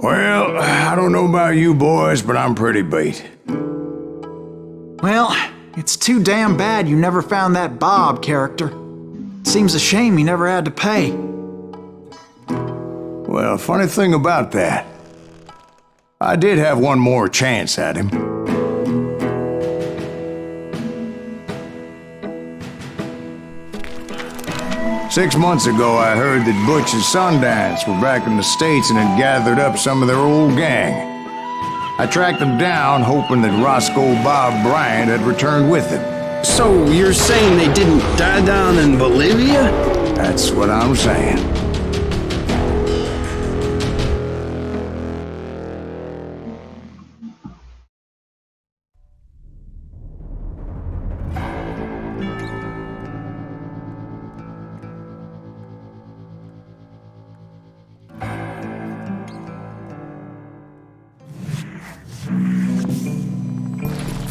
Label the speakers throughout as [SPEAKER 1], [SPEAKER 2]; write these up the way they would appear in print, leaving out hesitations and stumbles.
[SPEAKER 1] Well, I don't know about you boys, but I'm pretty beat.
[SPEAKER 2] Well, it's too damn bad you never found that Bob character. Seems a shame he never had to pay.
[SPEAKER 1] Well, funny thing about that, I did have one more chance at him. Six months ago, I heard that Butch and Sundance were back in the States and had gathered up some of their old gang. I tracked them down, hoping that Roscoe Bob Bryant had returned with them.
[SPEAKER 3] So you're saying they didn't die down in Bolivia?
[SPEAKER 1] That's what I'm saying.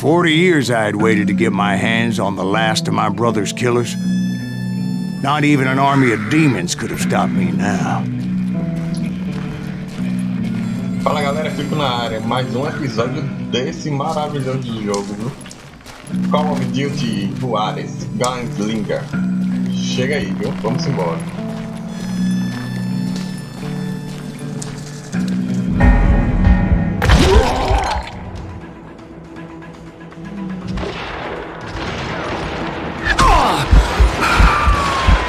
[SPEAKER 1] 40 years I had waited to get my hands on the last of my brother's killers. Not even an army of demons could have stopped me now.
[SPEAKER 4] Fala galera, Pipo na área, mais um episódio desse maravilhoso jogo, viu? Call of Duty Juarez, Gunslinger. Chega aí, viu? Vamos embora.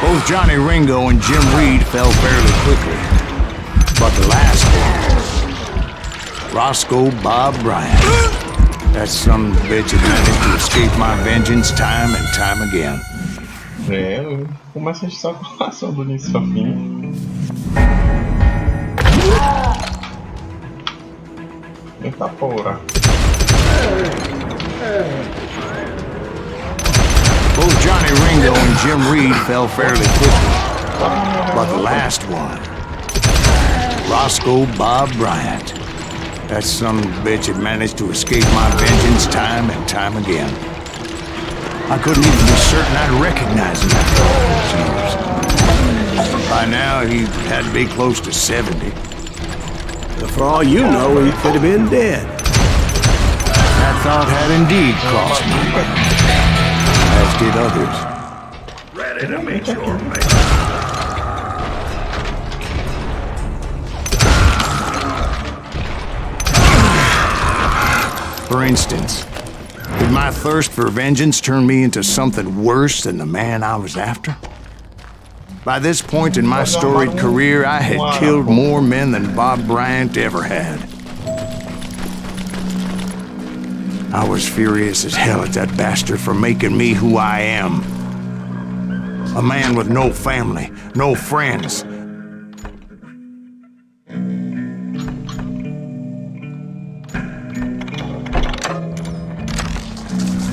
[SPEAKER 1] Both Johnny Ringo and Jim Reed fell fairly quickly. But the last one, Roscoe Bob Bryant, that son of a bitch had managed to escape my vengeance time and time again.
[SPEAKER 4] É, começa só com a ação do início ao fim. Eita porra.
[SPEAKER 1] Both Johnny Ringo and Jim Reed fell fairly quickly. But the last one, Roscoe Bob Bryant, that son of a bitch had managed to escape my vengeance time and time again. I couldn't even be certain I'd recognize him after all those years. By now, he had to be close to 70.
[SPEAKER 3] But for all you know, he could have been dead.
[SPEAKER 1] That thought had indeed crossed my mind, as did others.
[SPEAKER 5] Ready to meet your mate.
[SPEAKER 1] For instance, did my thirst for vengeance turn me into something worse than the man I was after? By this point in my storied career, I had killed more men than Bob Bryant ever had. I was furious as hell at that bastard for making me who I am. A man with no family, no friends.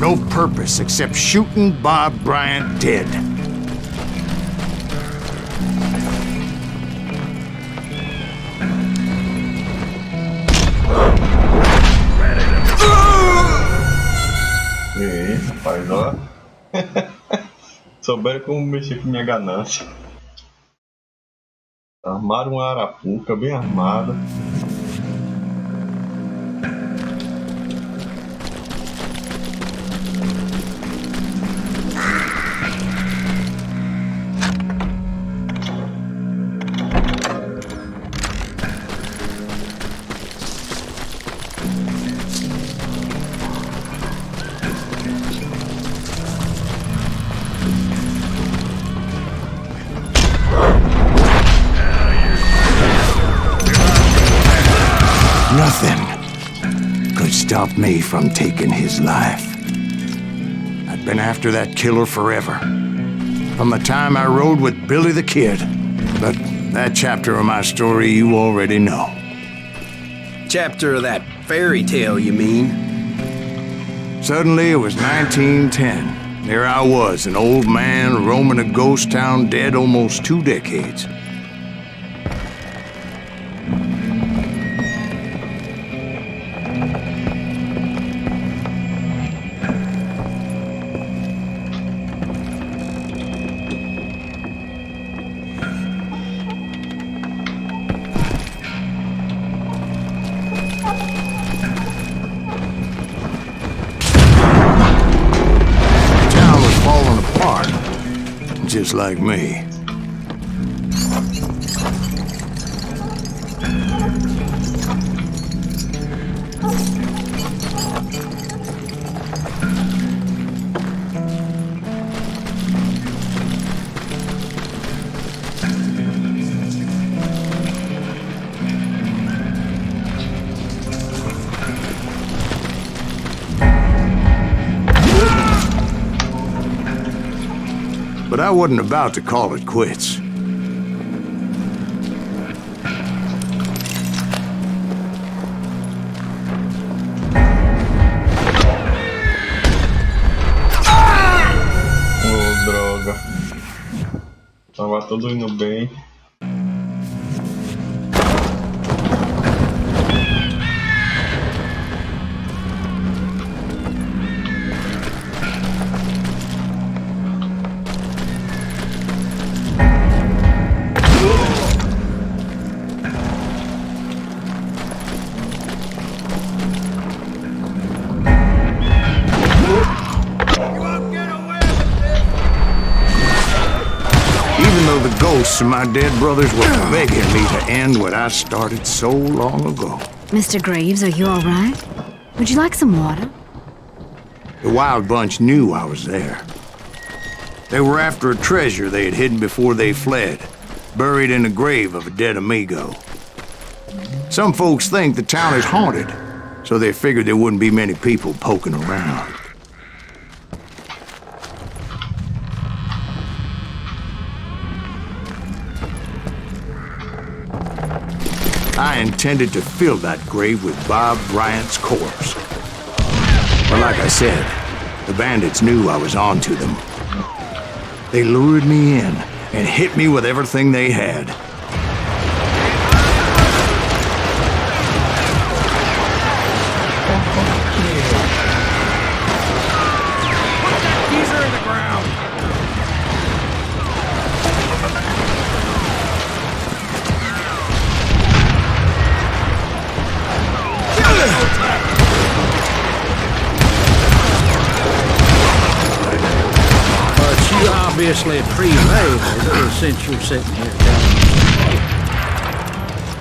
[SPEAKER 1] No purpose except shooting Bob Bryant dead.
[SPEAKER 4] E aí, rapaz, ó. Souberam como mexer com minha ganância. Armaram uma arapuca bem armada.
[SPEAKER 1] Nothing could stop me from taking his life. I'd been after that killer forever, from the time I rode with Billy the Kid. But that chapter of my story you already know.
[SPEAKER 3] Chapter of that fairy tale, you mean?
[SPEAKER 1] Suddenly it was 1910. There I was, an old man roaming a ghost town dead almost 2 decades. just like me. But I wasn't about to call it quits.
[SPEAKER 4] Oh, droga. Tava tudo indo bem.
[SPEAKER 1] The ghosts of my dead brothers were begging me to end what I started so long ago.
[SPEAKER 6] Mr. Graves, are you all right? Would you like some water?
[SPEAKER 1] The Wild Bunch knew I was there. They were after a treasure they had hidden before they fled, buried in the grave of a dead amigo. Some folks think the town is haunted, so they figured there wouldn't be many people poking around. I intended to fill that grave with Bob Bryant's corpse. But like I said, the bandits knew I was on to them. They lured me in and hit me with everything they had.
[SPEAKER 3] Geezer in the ground!
[SPEAKER 7] You obviously prevailed since you're sitting here telling me.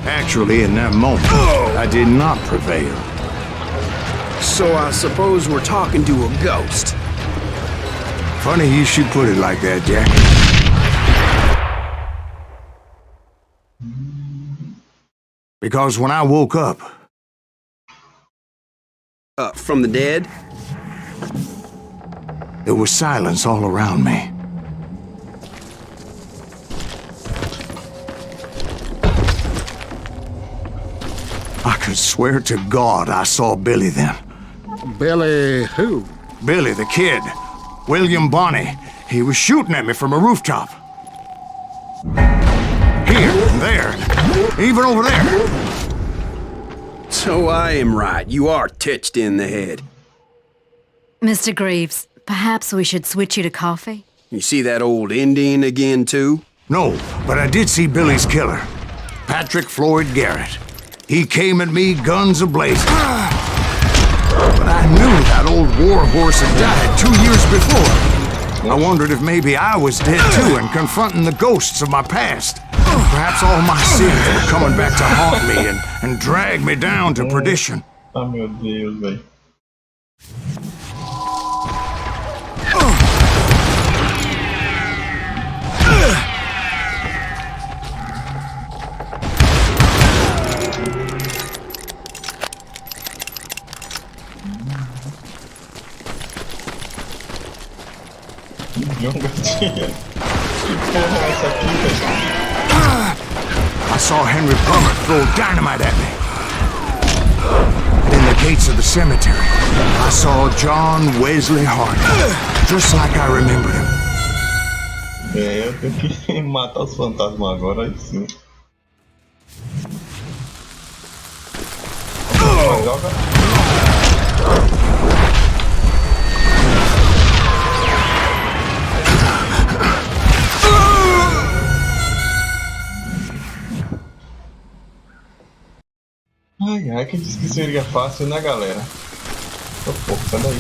[SPEAKER 1] Actually, in that moment, I did not prevail.
[SPEAKER 3] So I suppose we're talking to a ghost.
[SPEAKER 1] Funny you should put it like that, Jack. Because when I woke up...
[SPEAKER 3] From the dead?
[SPEAKER 1] There was silence all around me. I could swear to God I saw Billy then.
[SPEAKER 7] Billy who?
[SPEAKER 1] Billy, the kid. William Bonney. He was shooting at me from a rooftop. Here, there, even over there.
[SPEAKER 3] So I am right. You are touched in the head.
[SPEAKER 6] Mr. Graves, perhaps we should switch you to coffee?
[SPEAKER 3] You see that old Indian again, too?
[SPEAKER 1] No, but I did see Billy's killer, Patrick Floyd Garrett. He came at me, guns ablazing. But I knew that old war horse had died 2 years before. I wondered if maybe I was dead too and confronting the ghosts of my past. Perhaps all my sins were coming back to haunt me and drag me down to perdition.
[SPEAKER 4] Ah, meu Deus, velho.
[SPEAKER 1] I saw Henry Plummer throw dynamite at me. In the gates of the cemetery, I saw John Wesley Hart, just like I remembered him.
[SPEAKER 4] Eu tenho que matar os fantasmas agora, aí sim. Joga. Ai, quem disse que seria fácil, né, galera? Tô pouco, sai daí.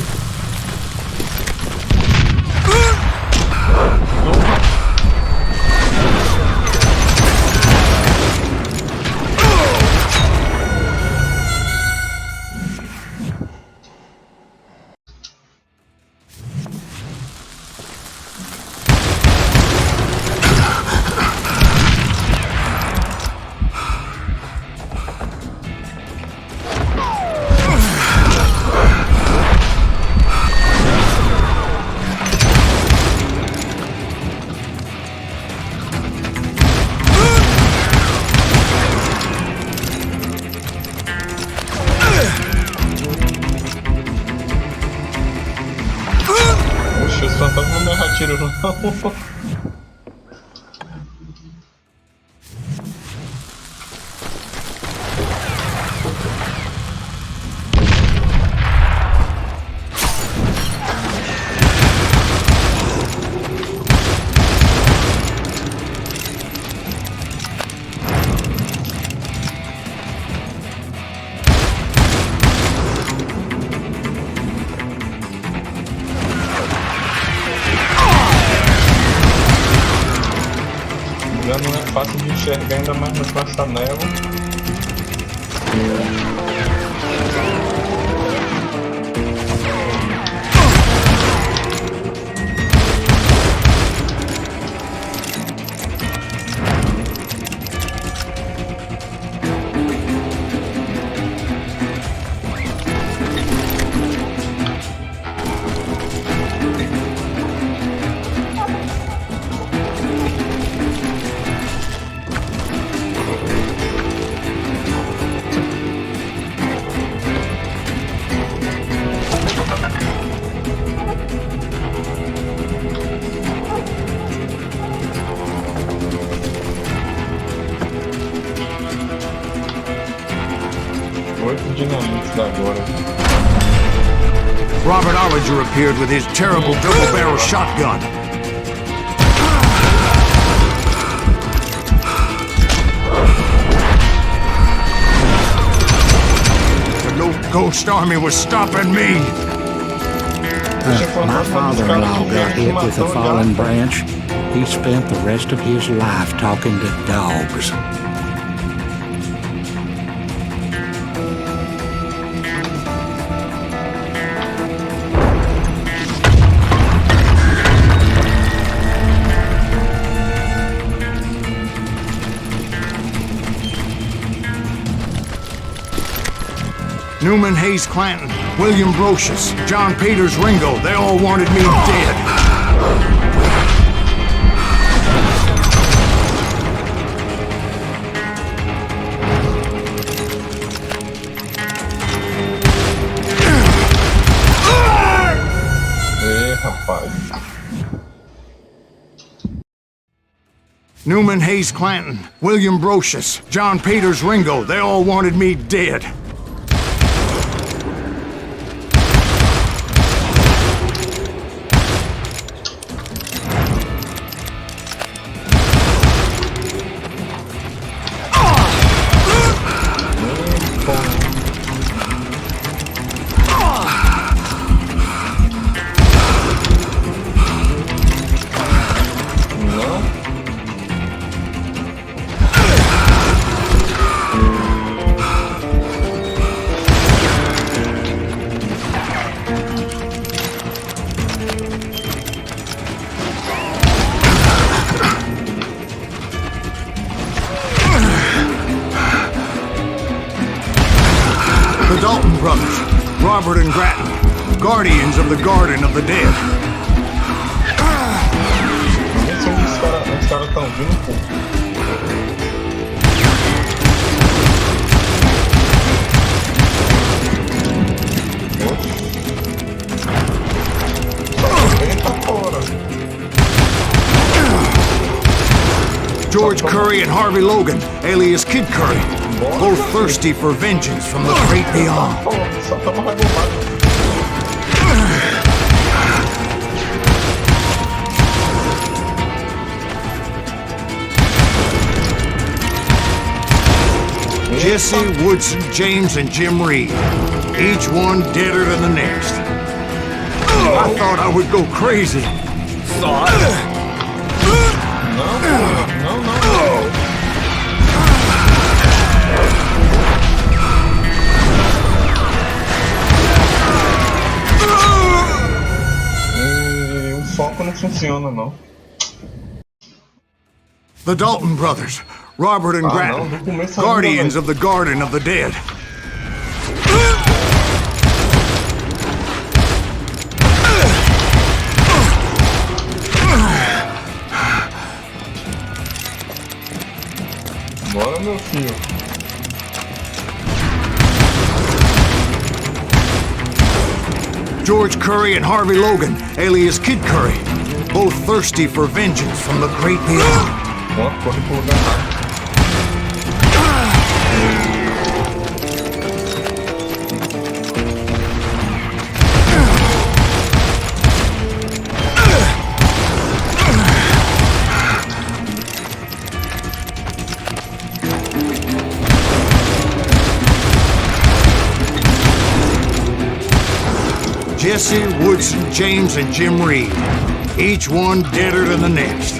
[SPEAKER 4] Os fantasmas não erram tiro, não. Já não é fácil de enxergar, ainda mais com essa névoa. Dinamites agora.
[SPEAKER 1] Robert Oliver appeared with his terrible double-barrel shotgun. But no ghost army was stopping me.
[SPEAKER 7] My father-in-law got hit with a fallen branch. He spent the rest of his life talking to dogs.
[SPEAKER 1] Newman Hayes Clanton, William Brocious, John Peters Ringo, they all wanted me dead.
[SPEAKER 4] Rapaz.
[SPEAKER 1] Newman Hayes Clanton, William Brocious, John Peters Ringo, they all wanted me dead. The Dalton brothers, Robert and Grattan, guardians of the Garden of the Dead.
[SPEAKER 4] Nem sei onde os caras estão vindo, pô. Eita porra!
[SPEAKER 1] George Curry and Harvey Logan, alias Kid Curry, both thirsty for vengeance from the great beyond.
[SPEAKER 4] Porra, só tamo regulado.
[SPEAKER 1] Jesse, Woodson, James, and Jim Reed, each one deader than the next. I thought I would go crazy.
[SPEAKER 4] Não, não. O foco não funciona, não.
[SPEAKER 1] The Dalton brothers, Robert and
[SPEAKER 4] não,
[SPEAKER 1] Grattan,
[SPEAKER 4] do começo
[SPEAKER 1] guardians
[SPEAKER 4] ainda,
[SPEAKER 1] of the Garden of the Dead.
[SPEAKER 4] Bora, meu filho.
[SPEAKER 1] George Curry and Harvey Logan, alias Kid Curry, both thirsty for vengeance from the great beyond.
[SPEAKER 4] Ó, corre pro lugar lá.
[SPEAKER 1] Jesse, Woodson, James, and Jim Reed, each one deader than the next.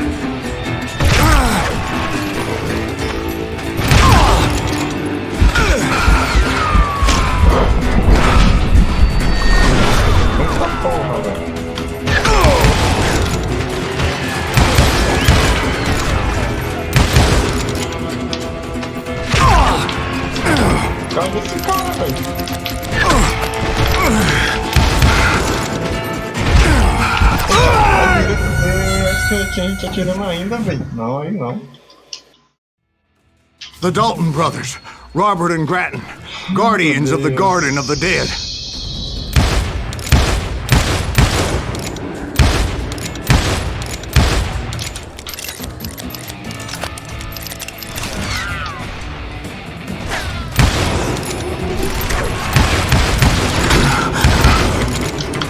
[SPEAKER 4] Porra, velho. Cadê esse cara, velho? Acho que a gente atirando ainda, velho. Não, aí não.
[SPEAKER 1] The Dalton brothers, Robert and Grattan, guardians of the Garden of the Dead.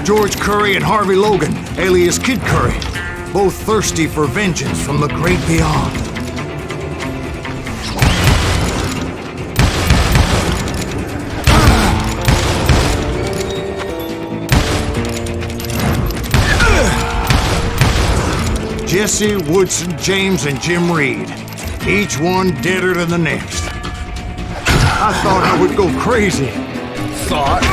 [SPEAKER 1] George Curry and Harvey Logan, alias Kid Curry, both thirsty for vengeance from the great beyond. Jesse, Woodson, James, and Jim Reed, each one deader than the next. I thought I would go crazy.
[SPEAKER 3] Thought?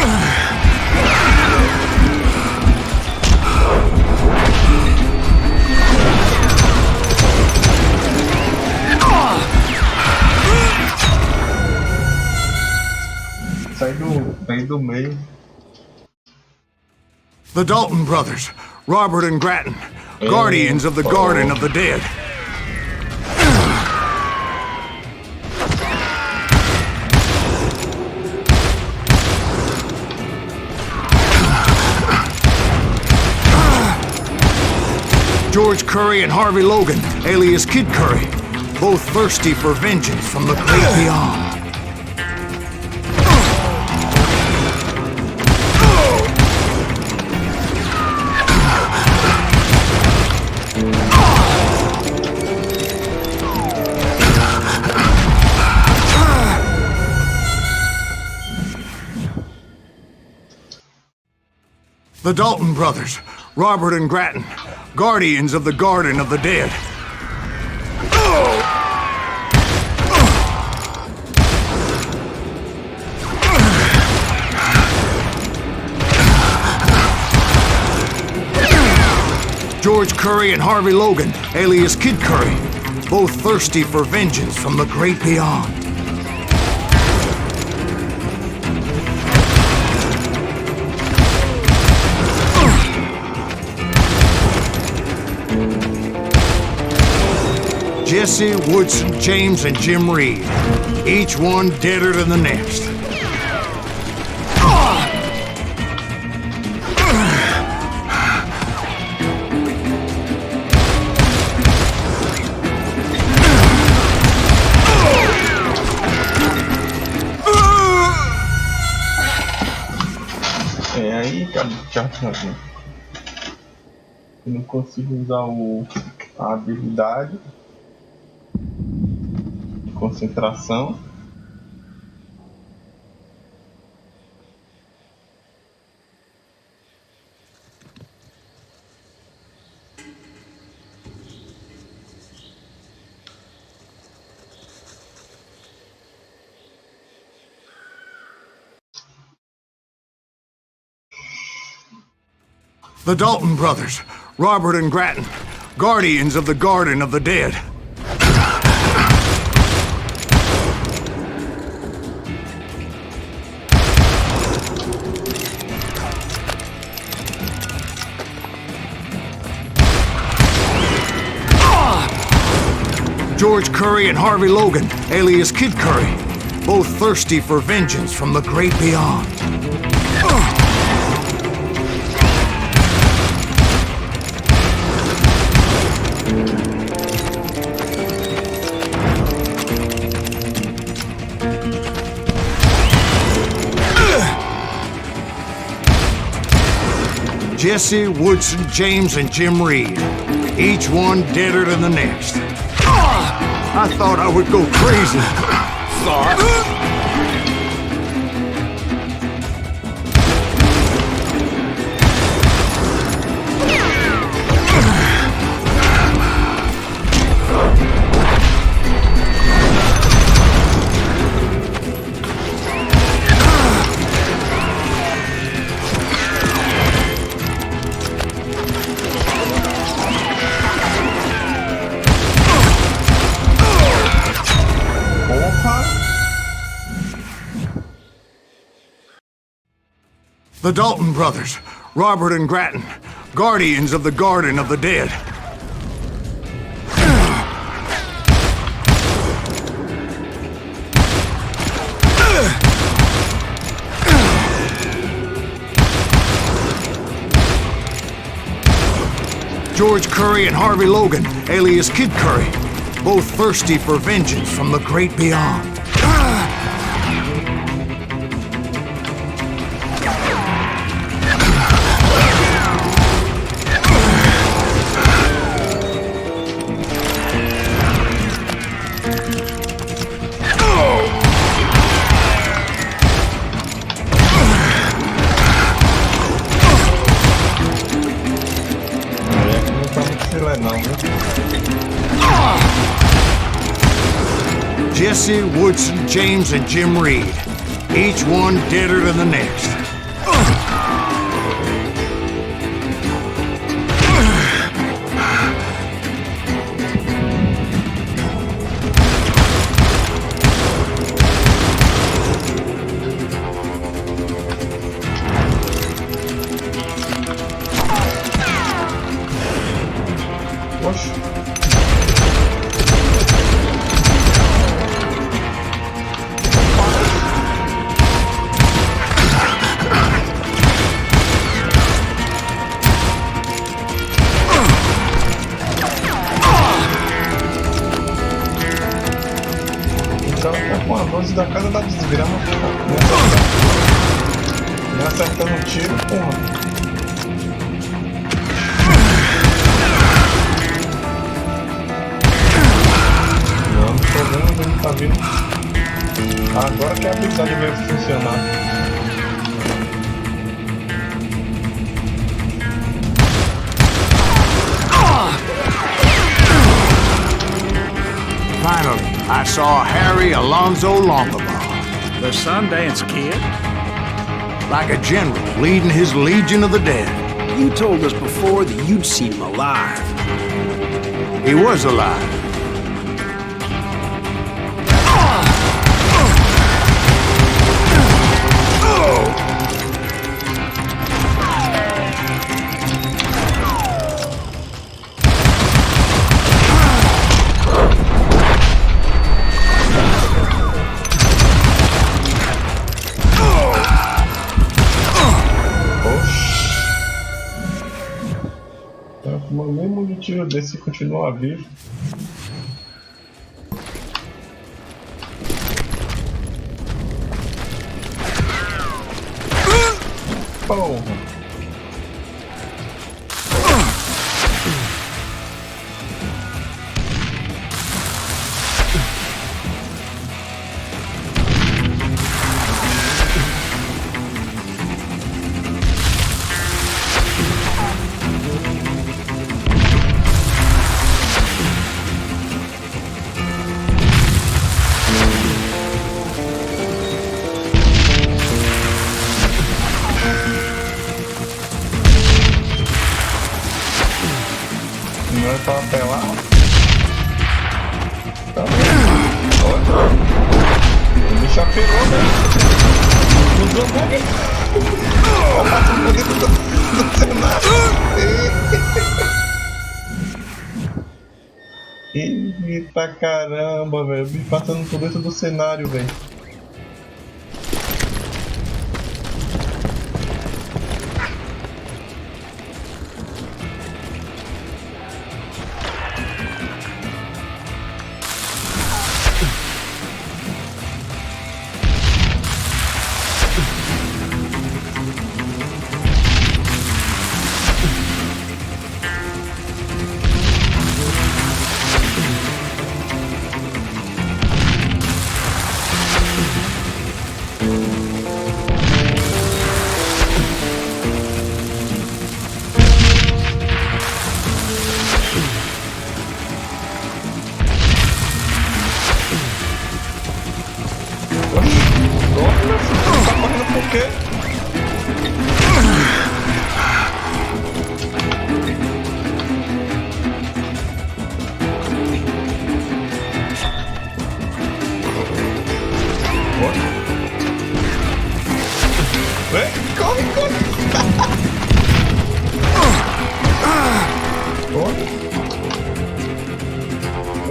[SPEAKER 4] Sai do meio.
[SPEAKER 1] The Dalton brothers, Robert and Grattan, guardians of the Garden of the Dead. George Curry and Harvey Logan, alias Kid Curry, both thirsty for vengeance from the great beyond. The Dalton brothers, Robert and Grattan, guardians of the Garden of the Dead. George Curry and Harvey Logan, alias Kid Curry, both thirsty for vengeance from the great beyond. Jesse, Woodson, James, and Jim Reed, each one deader than the next.
[SPEAKER 4] É aí, cara, eu não consigo usar a habilidade de concentração.
[SPEAKER 1] The Dalton brothers, Robert and Grattan, guardians of the Garden of the Dead. George Curry and Harvey Logan, alias Kid Curry, both thirsty for vengeance from the great beyond. Jesse, Woodson, James, and Jim Reed. Each one deader than the next. I thought I would go crazy. The Dalton brothers, Robert and Grattan, guardians of the Garden of the Dead. George Curry and Harvey Logan, alias Kid Curry, both thirsty for vengeance from the great beyond. Jesse, Woodson, James, and Jim Reed. Each one deader than the next.
[SPEAKER 4] Pô, a voz da casa da desgrama, me acertando um tiro, porra. Não tô vendo, não tá vindo. Agora que a habilidade veio funcionar.
[SPEAKER 1] Finally, I saw Harry Alonzo Longabaugh.
[SPEAKER 7] The Sundance Kid?
[SPEAKER 1] Like a general leading his legion of the dead.
[SPEAKER 3] You told us before that you'd seen him alive.
[SPEAKER 1] He was alive.
[SPEAKER 4] O mesmo tiro desse continua vivo. Porra. pra apelar. Tá vendo? Olha. O bicho apelou, né? Usou bug. Tá passando por dentro do cenário. Eita caramba, velho. O bicho passando por dentro do cenário, velho.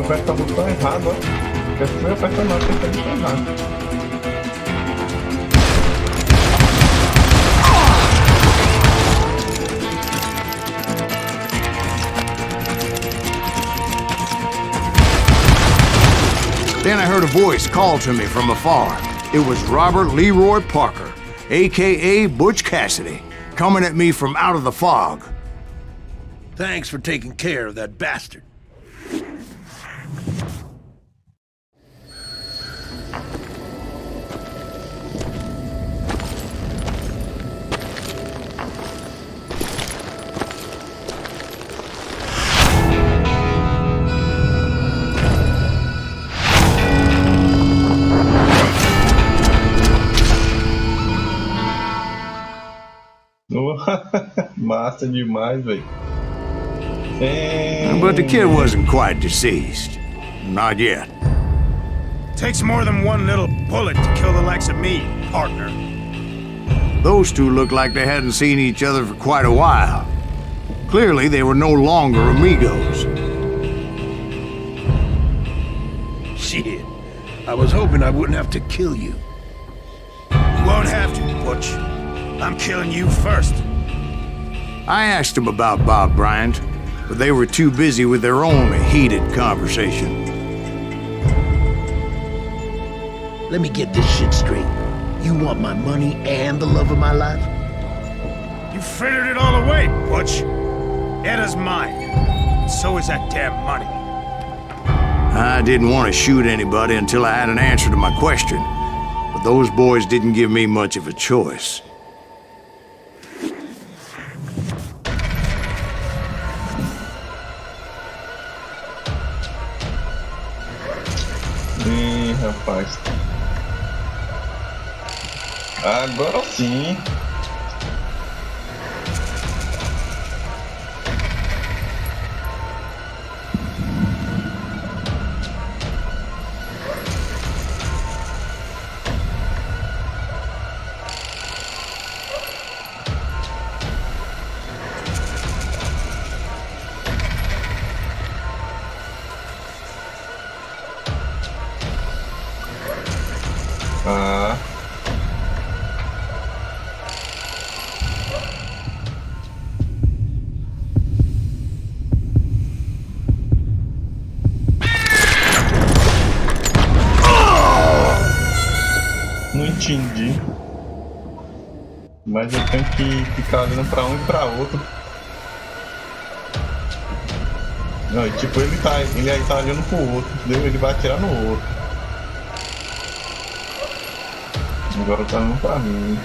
[SPEAKER 4] Aperta o botão errado, ó. Eu fui apertando o botão errado.
[SPEAKER 1] Then I heard a voice call to me from afar. It was Robert Leroy Parker, a.k.a. Butch Cassidy, coming at me from out of the fog.
[SPEAKER 5] Thanks for taking care of that bastard.
[SPEAKER 4] Massa demais, velho.
[SPEAKER 1] But the kid wasn't quite deceased. Not yet.
[SPEAKER 5] Takes more than one little bullet to kill the likes of me, partner.
[SPEAKER 1] Those two looked like they hadn't seen each other for quite a while. Clearly, they were no longer amigos.
[SPEAKER 5] Shit. I was hoping I wouldn't have to kill you. You won't have to, Butch. I'm killing you first.
[SPEAKER 1] I asked them about Bob Bryant, but they were too busy with their own heated conversation.
[SPEAKER 5] Let me get this shit straight. You want my money and the love of my life? You figured it all away, Butch. Eda's mine. So is that damn money.
[SPEAKER 1] I didn't want to shoot anybody until I had an answer to my question, but those boys didn't give me much of a choice.
[SPEAKER 4] Rapaz. Agora sim. Ah. Não entendi. Mas eu tenho que ficar olhando pra um e pra outro. Não, tipo, ele aí tá olhando pro outro, entendeu? Ele vai atirar no outro. Agora tá olhando pra mim.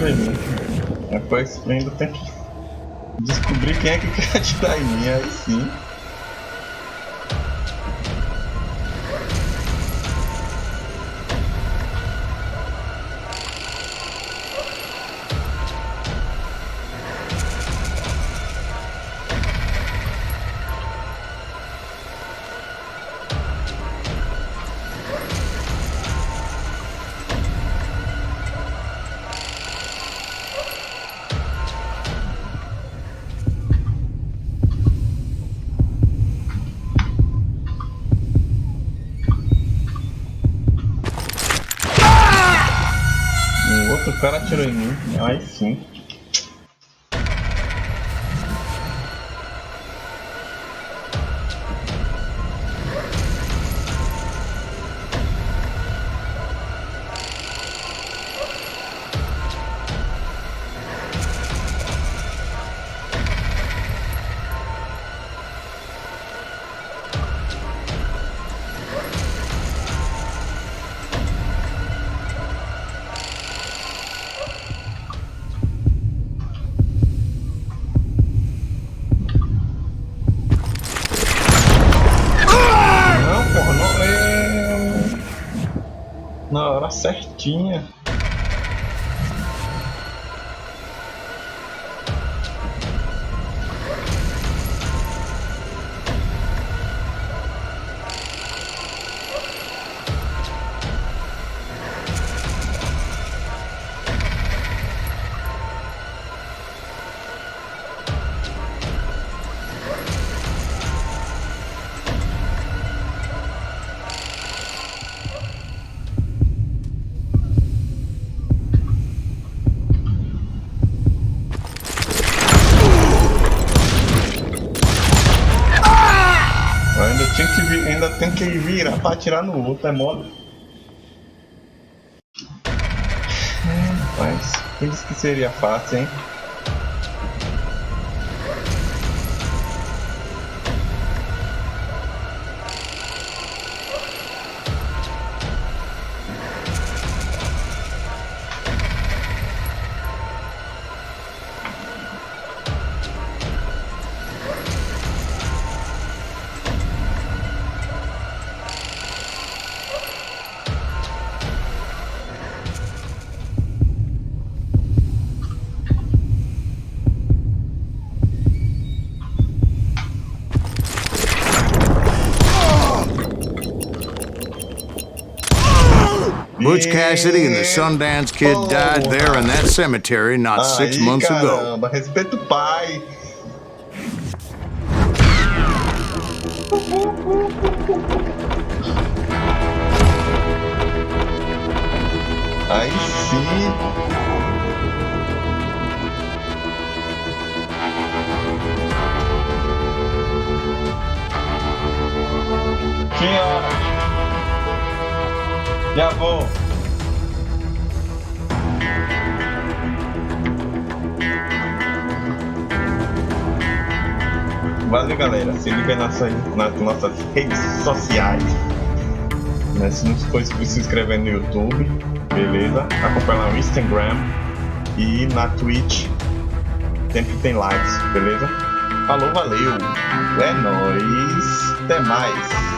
[SPEAKER 4] atirou em mim. Depois ainda tem que descobrir quem é que quer atirar em mim, aí sim. O cara atirou em mim, aí sim. Na hora certinha. Ainda tem que virar pra atirar no outro, é mole. Mas quem disse que seria fácil, hein?
[SPEAKER 1] Butch Cassidy and the Sundance Kid died there in that cemetery not 6 months ago.
[SPEAKER 4] Respeita o pai. Aí sim. Que hora? Já vou. Valeu, galera. Se liga nas nossas redes sociais. Né? Se não for se inscrever no YouTube, beleza? Acompanha lá no Instagram e na Twitch. Sempre tem lives, beleza? Falou, valeu. É nóis. Até mais.